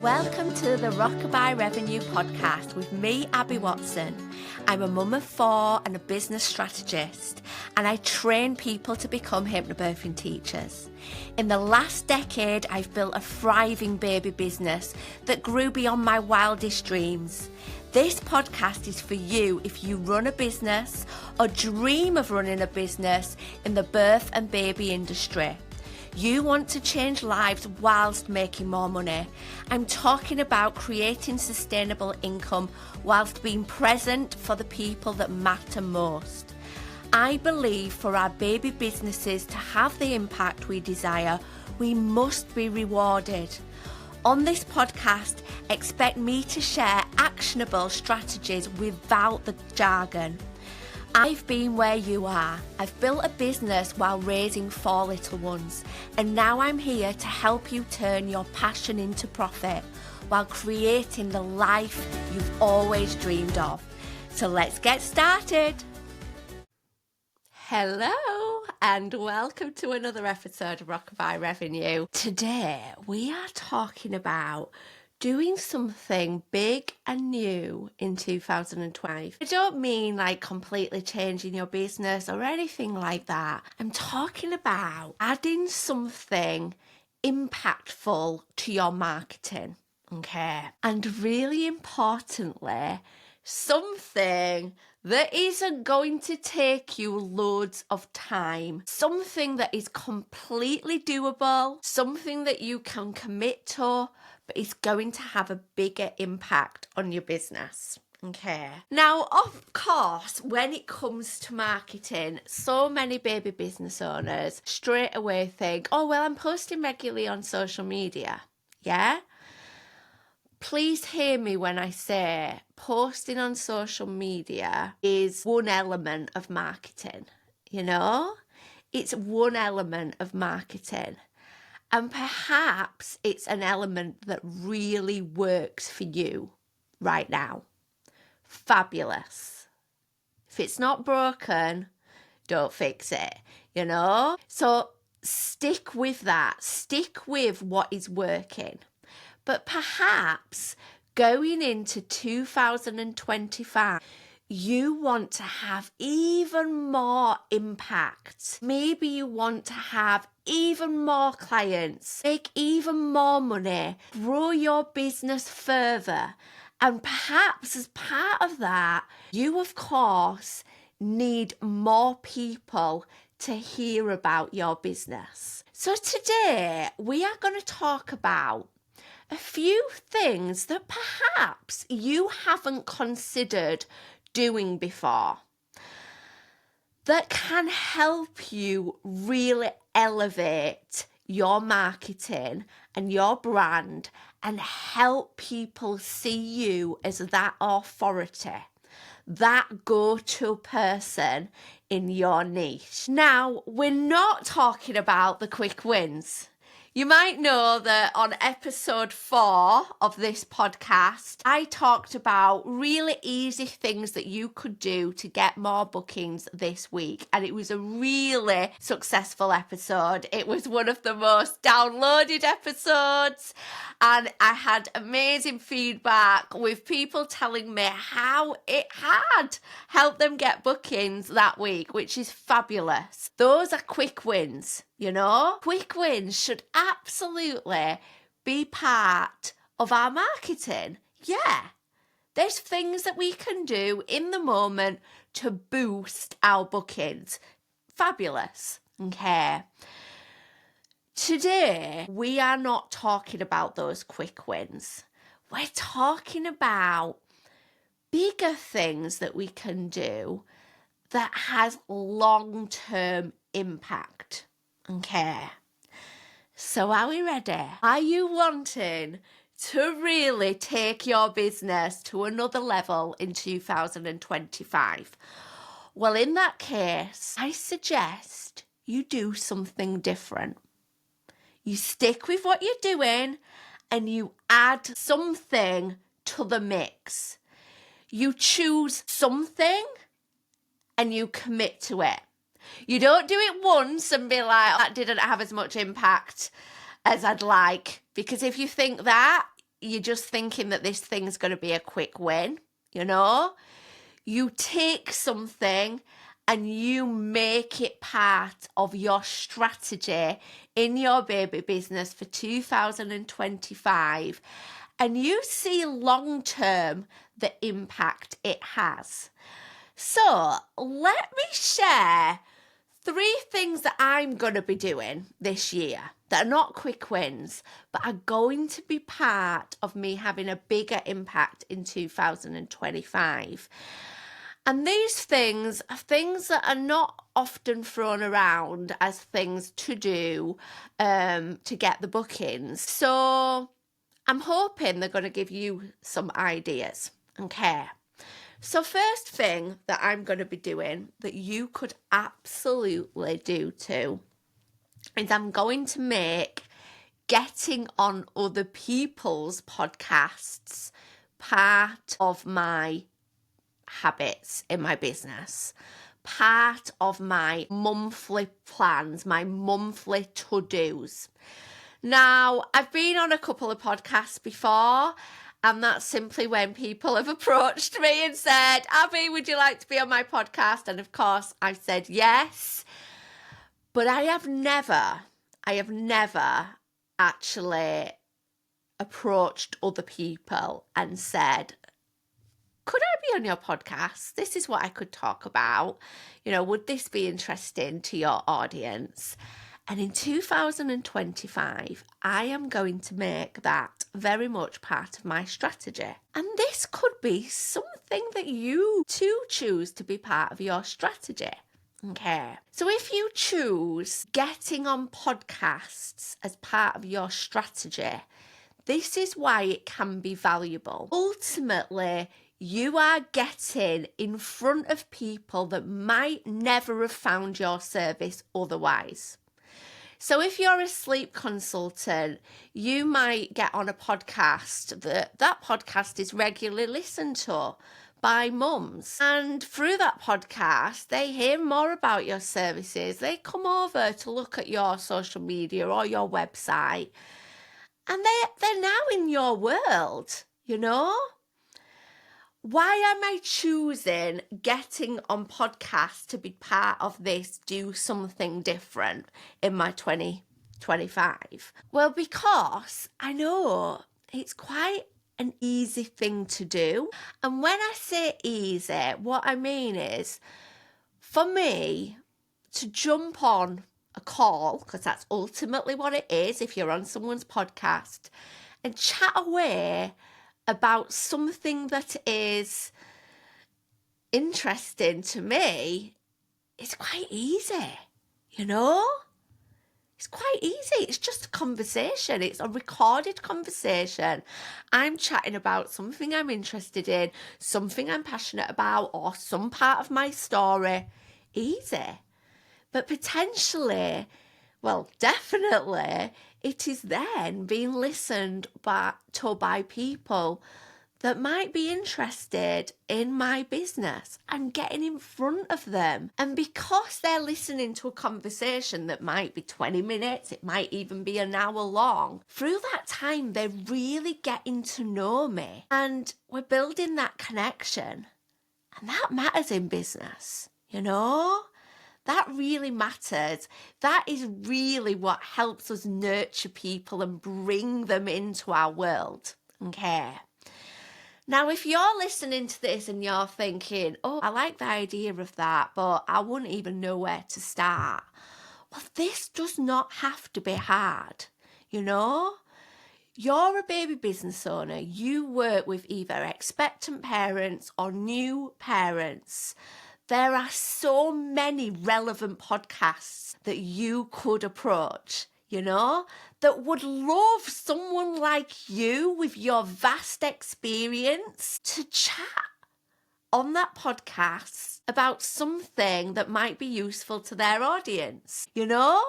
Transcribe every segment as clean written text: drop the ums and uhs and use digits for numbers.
Welcome to the Rockabye Revenue Podcast with me, Abby Watson. I'm a mum of 4 and a business strategist, and I train people to become hypnobirthing teachers. In the last decade, I've built a thriving baby business that grew beyond my wildest dreams. This podcast is for you if you run a business or dream of running a business in the birth and baby industry. You want to change lives whilst making more money. I'm talking about creating sustainable income whilst being present for the people that matter most. I believe for our baby businesses to have the impact we desire, we must be rewarded. On this podcast, expect me to share actionable strategies without the jargon. I've been where you are. I've built a business while raising 4 little ones, and now I'm here to help you turn your passion into profit while creating the life you've always dreamed of. So let's get started. Hello and welcome to another episode of Rockabye Revenue. Today we are talking about doing something big and new in 2012. I don't mean like completely changing your business or anything like that. I'm talking about adding something impactful to your marketing, okay? And really importantly, something that isn't going to take you loads of time. Something that is completely doable, something that you can commit to, but it's going to have a bigger impact on your business. Okay. Now, of course, when it comes to marketing, so many baby business owners straight away think, oh, well, I'm posting regularly on social media. Yeah? Please hear me when I say posting on social media is one element of marketing, you know? It's one element of marketing. And perhaps it's an element that really works for you right now. Fabulous. If it's not broken, don't fix it, you know? So stick with that. Stick with what is working. But perhaps going into 2025, you want to have even more impact. Maybe you want to have even more clients, make even more money, grow your business further. And perhaps as part of that, you, of course, need more people to hear about your business. So today, we are going to talk about a few things that perhaps you haven't considered doing before that can help you really elevate your marketing and your brand and help people see you as that authority, that go-to person in your niche. Now, we're not talking about the quick wins. You might know that on episode 4 of this podcast, I talked about really easy things that you could do to get more bookings this week. And it was a really successful episode. It was one of the most downloaded episodes. And I had amazing feedback with people telling me how it had helped them get bookings that week, which is fabulous. Those are quick wins. You know, quick wins should absolutely be part of our marketing. Yeah, there's things that we can do in the moment to boost our bookings. Fabulous. Okay. Today, we are not talking about those quick wins. We're talking about bigger things that we can do that has long-term impact. Okay, so are we ready? Are you wanting to really take your business to another level in 2025? Well, in that case, I suggest you do something different. You stick with what you're doing and you add something to the mix. You choose something and you commit to it. You don't do it once and be like, that didn't have as much impact as I'd like. Because if you think that, you're just thinking that this thing's going to be a quick win, you know? You take something and you make it part of your strategy in your baby business for 2025, and you see long term the impact it has. So let me share 3 things that I'm going to be doing this year that are not quick wins, but are going to be part of me having a bigger impact in 2025. And these things are things that are not often thrown around as things to do to get the bookings. So I'm hoping they're going to give you some ideas. Okay. So first thing that I'm going to be doing that you could absolutely do too is I'm going to make getting on other people's podcasts part of my habits in my business, part of my monthly plans, my monthly to-dos. Now, I've been on a couple of podcasts before, and that's simply when people have approached me and said, Abby, would you like to be on my podcast? And of course, I've said yes. But I have never actually approached other people and said, could I be on your podcast? This is what I could talk about. You know, would this be interesting to your audience? And in 2025, I am going to make that very much part of my strategy. And this could be something that you too choose to be part of your strategy. Okay. So if you choose getting on podcasts as part of your strategy, this is why it can be valuable. Ultimately, you are getting in front of people that might never have found your service otherwise. So if you're a sleep consultant, you might get on a podcast that podcast is regularly listened to by mums. And through that podcast, they hear more about your services. They come over to look at your social media or your website. And they're now in your world, you know? Why am I choosing getting on podcasts to be part of this do something different in my 2025? Well, because I know it's quite an easy thing to do. And when I say easy, what I mean is for me to jump on a call, because that's ultimately what it is if you're on someone's podcast, and chat away about something that is interesting to me, it's quite easy, you know? It's quite easy. It's just a conversation. It's a recorded conversation. I'm chatting about something I'm interested in, something I'm passionate about, or some part of my story. Easy. But potentially, well, definitely, it is then being listened to by people that might be interested in my business and getting in front of them. And because they're listening to a conversation that might be 20 minutes, it might even be an hour long, through that time, they're really getting to know me and we're building that connection. And that matters in business, you know? That really matters. That is really what helps us nurture people and bring them into our world. Okay. Now, if you're listening to this and you're thinking, oh, I like the idea of that, but I wouldn't even know where to start. Well, this does not have to be hard, you know? You're a baby business owner. You work with either expectant parents or new parents. There are so many relevant podcasts that you could approach, you know, that would love someone like you with your vast experience to chat on that podcast about something that might be useful to their audience, you know?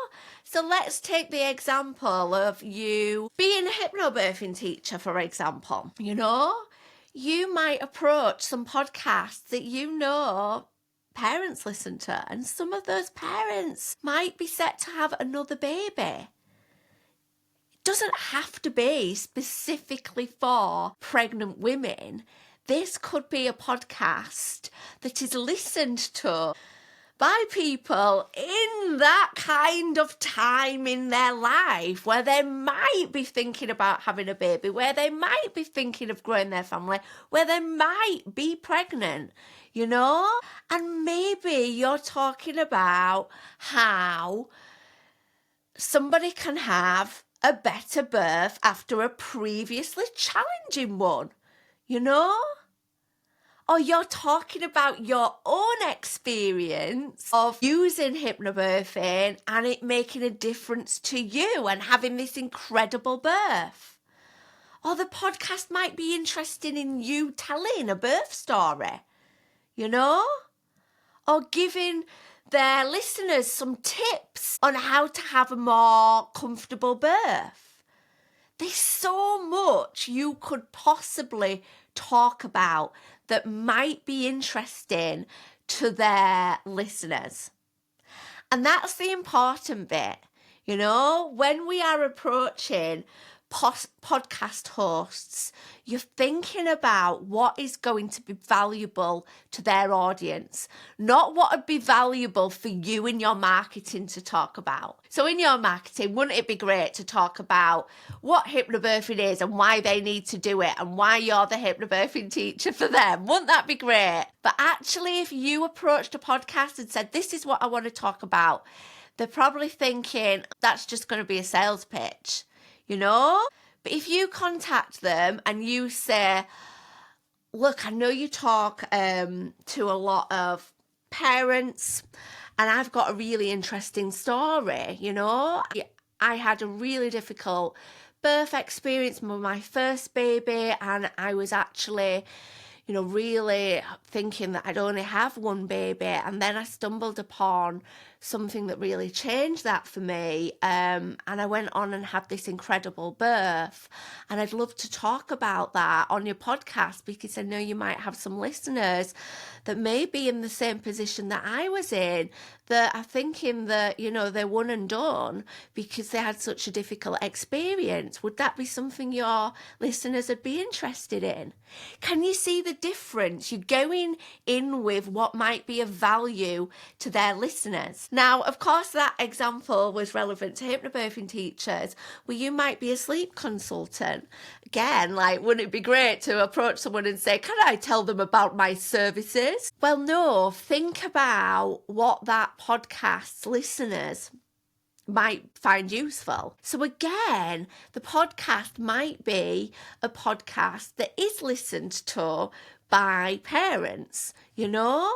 So let's take the example of you being a hypnobirthing teacher, for example, you know? You might approach some podcasts that you know parents listen to, and some of those parents might be set to have another baby. doesn't have to be specifically for pregnant women. This could be a podcast that is listened to by people in that kind of time in their life where they might be thinking about having a baby, where they might be thinking of growing their family, where they might be pregnant, you know? And maybe you're talking about how somebody can have a better birth after a previously challenging one, you know? Or you're talking about your own experience of using hypnobirthing and it making a difference to you and having this incredible birth. Or the podcast might be interested in you telling a birth story, you know? Or giving their listeners some tips on how to have a more comfortable birth. There's so much you could possibly talk about that might be interesting to their listeners. And that's the important bit, you know, when we are approaching podcast hosts, you're thinking about what is going to be valuable to their audience, not what would be valuable for you in your marketing to talk about. So in your marketing, wouldn't it be great to talk about what hypnobirthing is and why they need to do it and why you're the hypnobirthing teacher for them? Wouldn't that be great? But actually, if you approached a podcast and said, this is what I want to talk about, they're probably thinking that's just going to be a sales pitch. You know? But if you contact them and you say, look, I know you talk to a lot of parents and I've got a really interesting story, you know? I had a really difficult birth experience with my first baby and I was actually, you know, really thinking that I'd only have one baby, and then I stumbled upon something that really changed that for me, and I went on and had this incredible birth, and I'd love to talk about that on your podcast because I know you might have some listeners that may be in the same position that I was in, that are thinking that, you know, they're one and done because they had such a difficult experience. Would that be something your listeners would be interested in? Can you see the difference? You're going in with what might be of value to their listeners. Now, of course, that example was relevant to hypnobirthing teachers, where you might be a sleep consultant. Again, like, wouldn't it be great to approach someone and say, can I tell them about my services? Well, no, think about what that podcast's listeners might find useful. So again, the podcast might be a podcast that is listened to by parents, you know,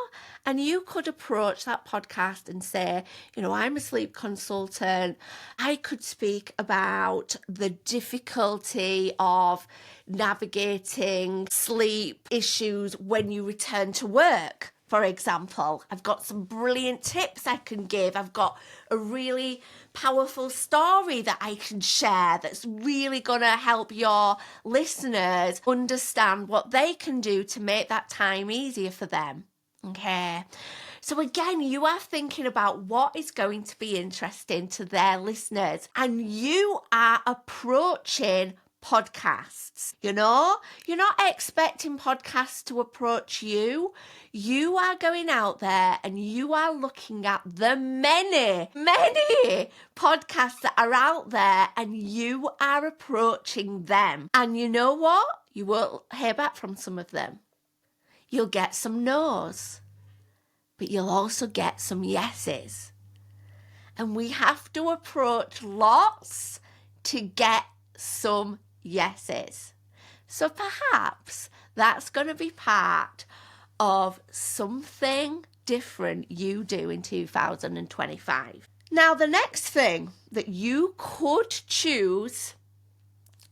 and you could approach that podcast and say, you know, I'm a sleep consultant. I could speak about the difficulty of navigating sleep issues when you return to work. For example, I've got some brilliant tips I can give. I've got a really powerful story that I can share that's really going to help your listeners understand what they can do to make that time easier for them. Okay. So again, you are thinking about what is going to be interesting to their listeners, and you are approaching podcasts, you know? You're not expecting podcasts to approach you. You are going out there and you are looking at the many podcasts that are out there, and you are approaching them. And you know what? You won't hear back from some of them. You'll get some no's, but you'll also get some yeses. And we have to approach lots to get some yeses. So perhaps that's going to be part of something different you do in 2025. Now, the next thing that you could choose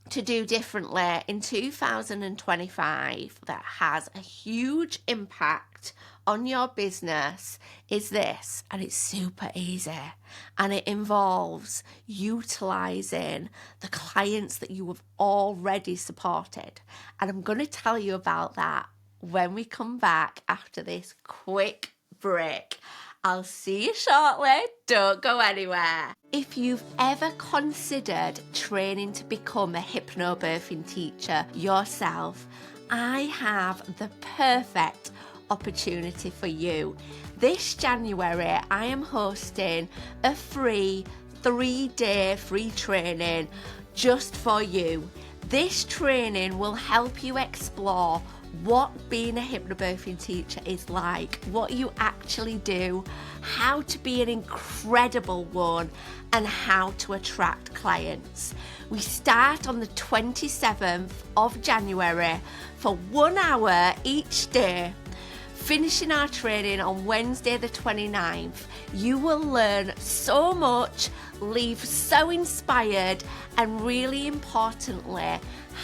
to do differently in 2025 that has a huge impact on your business is this, and it's super easy, and it involves utilizing the clients that you have already supported. And I'm going to tell you about that when we come back after this quick break. I'll see you shortly. Don't go anywhere. If you've ever considered training to become a hypnobirthing teacher yourself, I have the perfect opportunity for you. This January, I am hosting a free 3-day free training just for you. This training will help you explore what being a hypnobirthing teacher is like, what you actually do, how to be an incredible one, and how to attract clients. We start on the 27th of January for 1 hour each day. Finishing our training on Wednesday the 29th, you will learn so much, leave so inspired, and really importantly,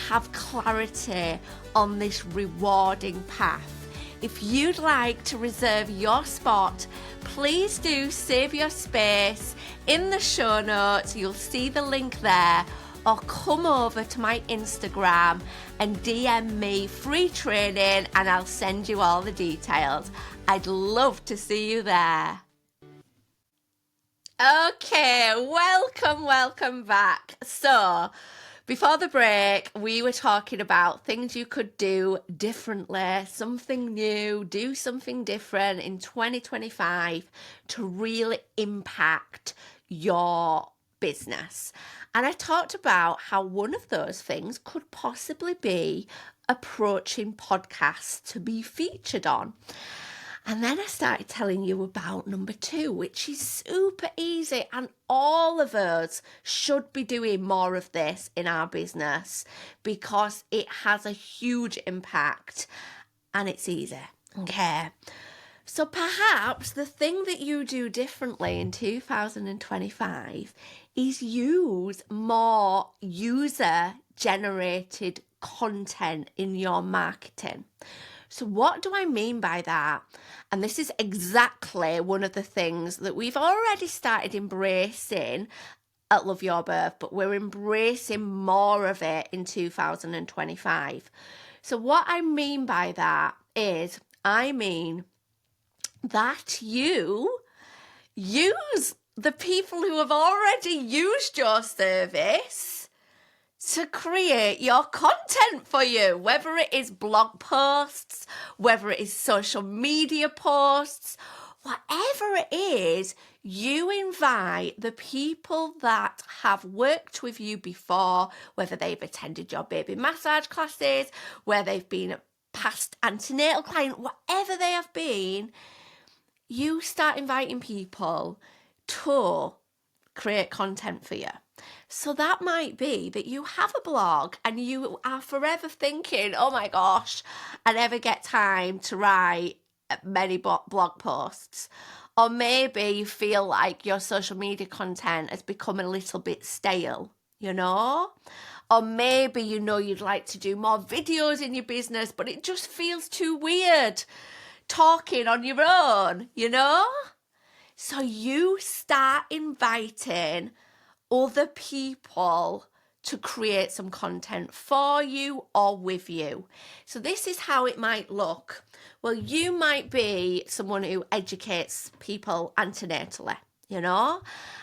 have clarity on this rewarding path. If you'd like to reserve your spot, please do save your space in the show notes. You'll see the link there, or come over to my Instagram and DM me free training and I'll send you all the details. I'd love to see you there. Okay, welcome back. So, before the break, we were talking about things you could do differently, something new, do something different in 2025 to really impact your business. And I talked about how one of those things could possibly be approaching podcasts to be featured on. And then I started telling you about number 2, which is super easy. And all of us should be doing more of this in our business because it has a huge impact and it's easy. Okay. So perhaps the thing that you do differently in 2025 is use more user-generated content in your marketing. So what do I mean by that? And this is exactly one of the things that we've already started embracing at Love Your Birth, but we're embracing more of it in 2025. So what I mean by that is, I mean that you use the people who have already used your service to create your content for you, whether it is blog posts, whether it is social media posts, whatever it is, you invite the people that have worked with you before, whether they've attended your baby massage classes, where they've been a past antenatal client, whatever they have been, you start inviting people to create content for you. So that might be that you have a blog and you are forever thinking, oh my gosh, I never get time to write many blog posts. Or maybe you feel like your social media content has become a little bit stale, you know? Or maybe you know you'd like to do more videos in your business, but it just feels too weird talking on your own, you know? So you start inviting other people to create some content for you or with you. So this is how it might look. Well, you might be someone who educates people antenatally, you know,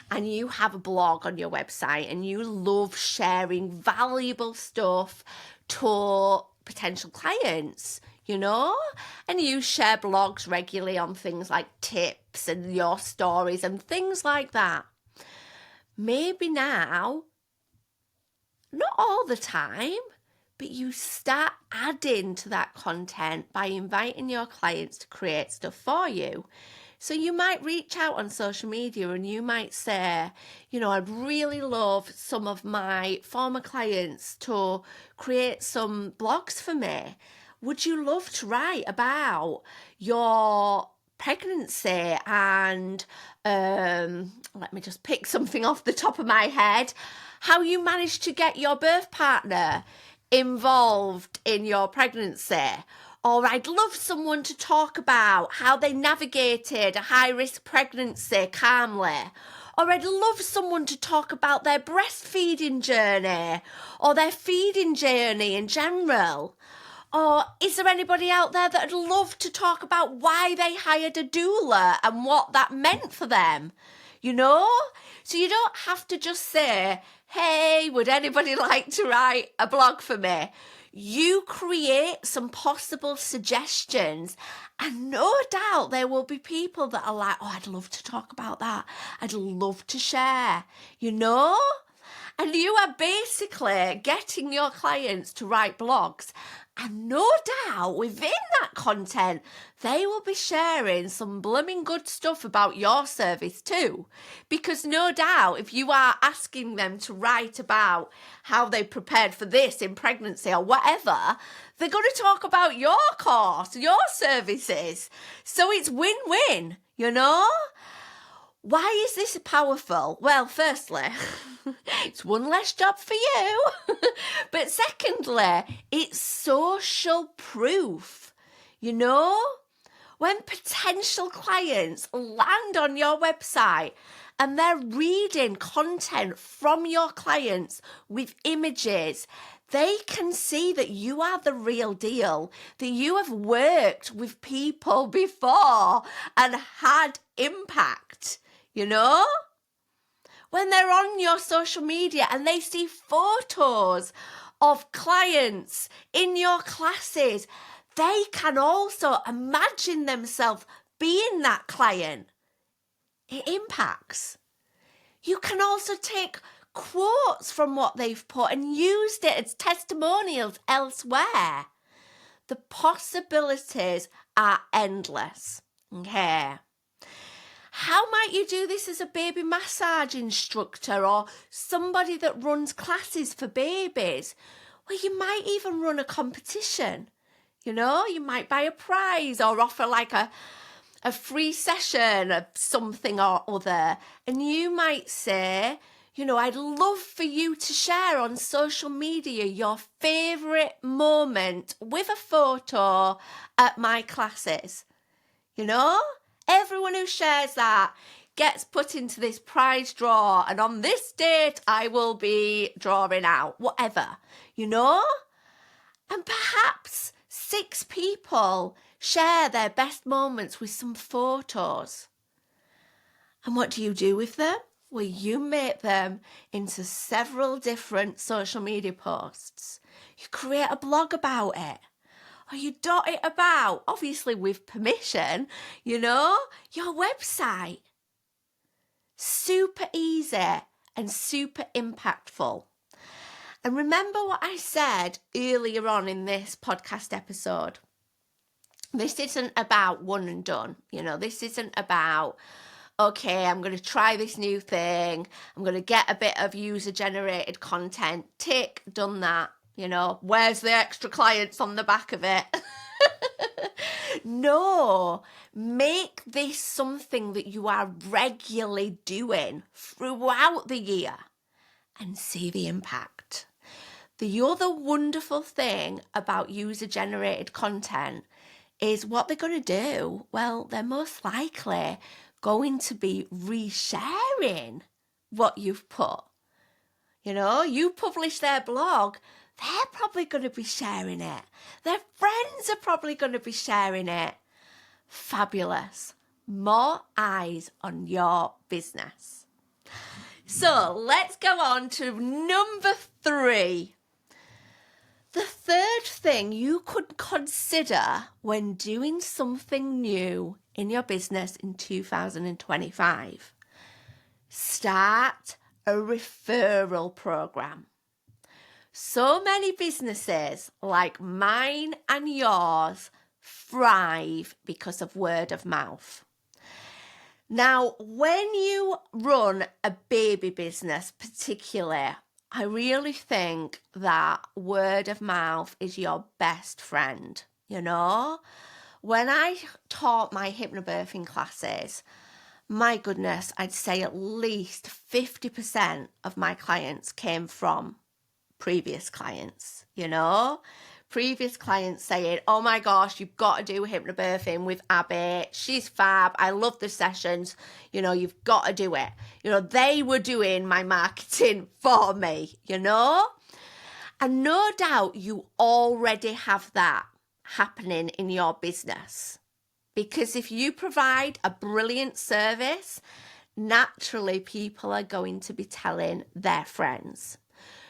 and you have a blog on your website and you love sharing valuable stuff to potential clients, you know, and you share blogs regularly on things like tips and your stories and things like that. Maybe now, not all the time, but you start adding to that content by inviting your clients to create stuff for you. So you might reach out on social media and you might say, you know, I'd really love some of my former clients to create some blogs for me. Would you love to write about your pregnancy and let me just pick something off the top of my head, how you managed to get your birth partner involved in your pregnancy? Or I'd love someone to talk about how they navigated a high-risk pregnancy calmly. Or I'd love someone to talk about their breastfeeding journey or their feeding journey in general. Or is there anybody out there that'd love to talk about why they hired a doula and what that meant for them? You know? So you don't have to just say, hey, would anybody like to write a blog for me? You create some possible suggestions, and no doubt there will be people that are like, oh, I'd love to talk about that. I'd love to share, you know? And you are basically getting your clients to write blogs. And no doubt within that content, they will be sharing some blooming good stuff about your service too. Because no doubt if you are asking them to write about how they prepared for this in pregnancy or whatever, they're going to talk about your course, your services. So it's win-win, you know? Why is this powerful? Well, firstly, it's one less job for you. But secondly, it's social proof. You know, when potential clients land on your website and they're reading content from your clients with images, they can see that you are the real deal, that you have worked with people before and had impact. You know, when they're on your social media and they see photos of clients in your classes, they can also imagine themselves being that client. It impacts. You can also take quotes from what they've put and used it as testimonials elsewhere. The possibilities are endless. Okay. How might you do this as a baby massage instructor or somebody that runs classes for babies? Well, you might even run a competition. You know, you might buy a prize or offer like a free session of something or other. And you might say, you know, I'd love for you to share on social media your favourite moment with a photo at my classes. You know? Everyone who shares that gets put into this prize draw, and on this date I will be drawing out, whatever, you know? And perhaps 6 people share their best moments with some photos. And what do you do with them? Well, you make them into several different social media posts. You create a blog about it. Or you dot it about, obviously with permission, you know, your website. Super easy and super impactful. And remember what I said earlier on in this podcast episode. This isn't about one and done. You know, this isn't about, okay, I'm going to try this new thing. I'm going to get a bit of user-generated content. Tick, done that. You know, where's the extra clients on the back of it? No, make this something that you are regularly doing throughout the year and see the impact. The other wonderful thing about user-generated content is what they're going to do. Well, they're most likely going to be resharing what you've put. You know, you publish their blog, they're probably going to be sharing it. Their friends are probably going to be sharing it. Fabulous. More eyes on your business. So let's go on to number 3. The third thing you could consider when doing something new in your business in 2025. Start a referral program. So many businesses like mine and yours thrive because of word of mouth. Now, when you run a baby business particularly, I really think that word of mouth is your best friend, you know? When I taught my hypnobirthing classes, my goodness, I'd say at least 50% of my clients came from previous clients, you know? Previous clients saying, oh my gosh, you've got to do hypnobirthing with Abby. She's fab. I love the sessions. You know, you've got to do it. You know, they were doing my marketing for me, you know? And no doubt you already have that happening in your business. Because if you provide a brilliant service, naturally people are going to be telling their friends.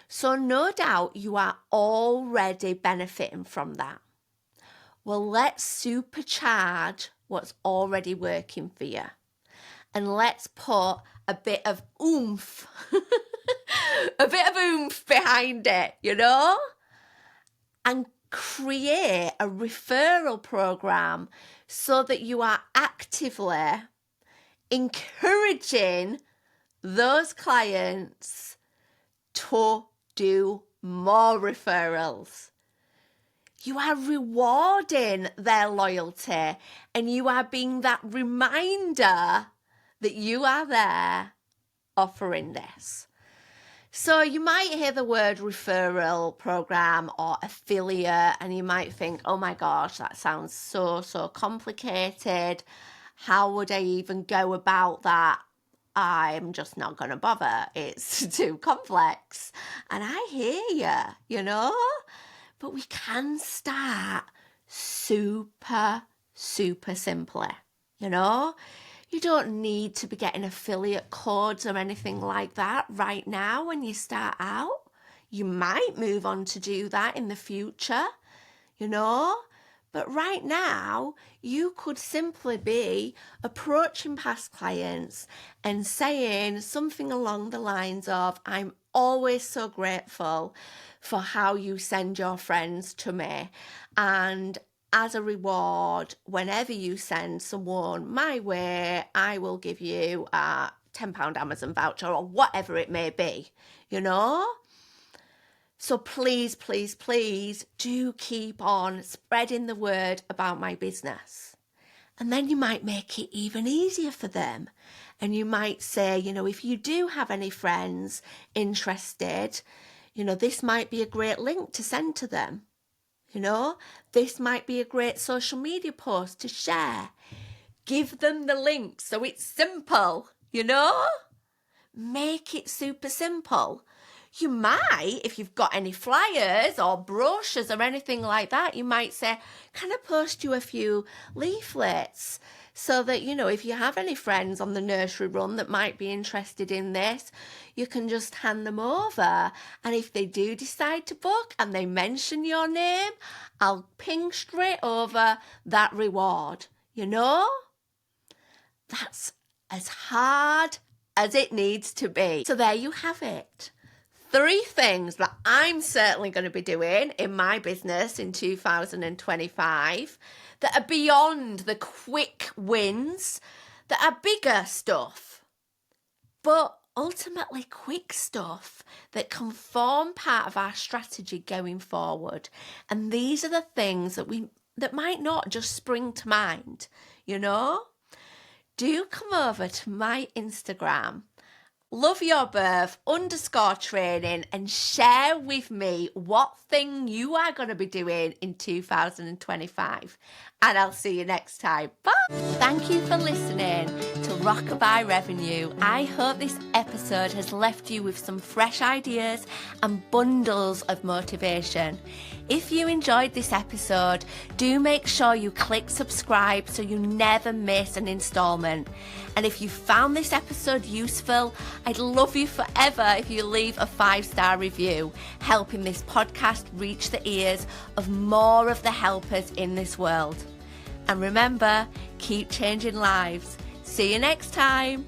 So no doubt you are already benefiting from that. Well, let's supercharge what's already working for you. And let's put a bit of oomph, behind it, and create a referral program so that you are actively encouraging those clients to do more referrals. You are rewarding their loyalty and you are being that reminder that you are there offering this. So you might hear the word referral program or affiliate and you might think, oh my gosh, that sounds so complicated. How would I even go about that? I'm just not going to bother. It's too complex. And I hear you, but we can start super simply, You don't need to be getting affiliate codes or anything like that right now when you start out. You might move on to do that in the future, But right now, you could simply be approaching past clients and saying something along the lines of, I'm always so grateful for how you send your friends to me. And as a reward, whenever you send someone my way, I will give you a £10 Amazon voucher or whatever it may be, So please do keep on spreading the word about my business. And then you might make it even easier for them. And you might say, if you do have any friends interested, this might be a great link to send to them. This might be a great social media post to share. Give them the link so it's simple, Make it super simple. You might, if you've got any flyers or brochures or anything like that, you might say, can I post you a few leaflets? So that, if you have any friends on the nursery run that might be interested in this, you can just hand them over. And if they do decide to book and they mention your name, I'll ping straight over that reward, That's as hard as it needs to be. So there you have it. 3 things that I'm certainly going to be doing in my business in 2025 that are beyond the quick wins, that are bigger stuff, but ultimately quick stuff that can form part of our strategy going forward. And these are the things that might not just spring to mind, Do come over to my Instagram, loveyourbirth_training, and share with me what thing you are going to be doing in 2025. And I'll see you next time. Bye. Thank you for listening to Rockabye Revenue. I hope this episode has left you with some fresh ideas and bundles of motivation. If you enjoyed this episode, do make sure you click subscribe so you never miss an installment. And if you found this episode useful, I'd love you forever if you leave a 5-star review, helping this podcast reach the ears of more of the helpers in this world. And remember, keep changing lives. See you next time.